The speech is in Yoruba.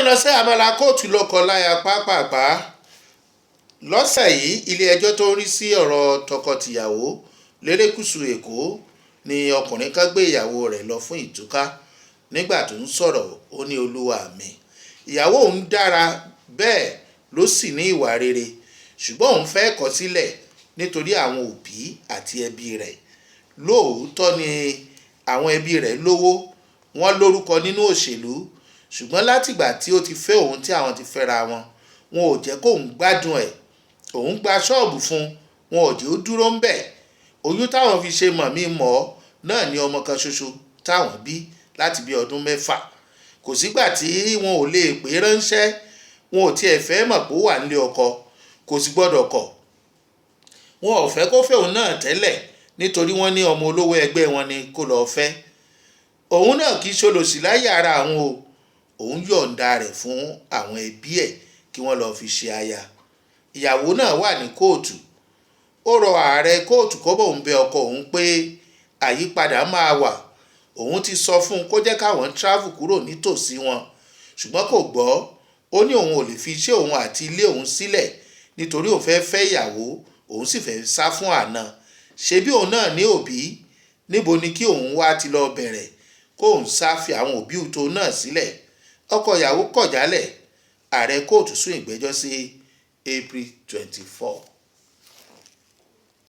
lọ sí abala kóòtù lọ́kọ-láya pápápá. Lọ́sẹ̀ yìí ilé ẹjọ́ tó ń rí sí ọ̀rọ̀ tọkọ-tìyàwó lérékùṣù Èkó ni ọkùnrin kan gbé ìyàwó rẹ̀ lọ fún ìtúká. Nígbà tó ń sọ̀rọ̀ ó ní olúwa mi, ìyàwó òun dára bẹ́ẹ̀ ló sì ní ìwà rere, ṣùgbọ́n òun fẹ́ kọ̀ sílẹ̀ nítorí àwọn òbí àti ẹbí rẹ̀. Lóòótọ́ ni àwọn ẹbí rẹ̀ lówó, wọ́n lórúkọ nínú òṣèlú, ṣùgbọ́n látìgbà tí ó ti fẹ́ òun tí àwọn ti fẹ́ra wọn ò jẹ́ kóun gbádùn ẹ̀. Òun gba ṣọ́ọ̀bù fún wọn ò jẹ́ ó dúró ń bẹ̀. Oyún táwọn fi ṣe mọ̀-mí mọ̀ náà ni ọmọ kan ṣoṣo táwọn bí láti bí ọdún 6. Kò sígbà tí wọn ò lè pè ránṣẹ́, wọn ò tiẹ̀ fẹ́ mọ̀ pé ó wà nílé ọkọ, kò sì gbọ́dọ̀ kọ̀. Wọn ò fẹ́ kó fẹ́ òun náà tẹ́lẹ̀ nítorí wọ́n ní ọmọ olówó ẹgbẹ́ wọn ni kó lọ́ọ́ fẹ́. Òun náà kì í ṣolòṣì láyé ara àwọn o. Òun yọ̀ǹda rẹ̀ fún àwọn ẹbí ẹ̀ kí wọ́n lọ́ọ́ fi ṣe aya. Ìyàwó náà wà ní kóòtù. Ó rọ ààrẹ kóòtù kó bóun bẹ ọkọ òun pé àyípadà máa wà. Òun ti sọ fún un kó jẹ́ káwọn travel kúrò nítòsí wọn, ṣùgbọ́n kò gbọ́. Ó ní òun ò lè fi iṣẹ́ òun àti ilé òun sílẹ̀ nítorí òun fẹ́ fẹ́ ìyàwó, òun sì fẹ́ sá fún àna. Ṣebí òun náà ní òbí? Níbo ni kí òun wá ti lọ bẹ̀rẹ̀ kóun sá fi àwọn òbí tó náà sílẹ̀? Ọkọ ìyàwó kọ̀ jálẹ̀. Ààrẹ kóòtù sún ìgbẹ́jọ́ sí April 24.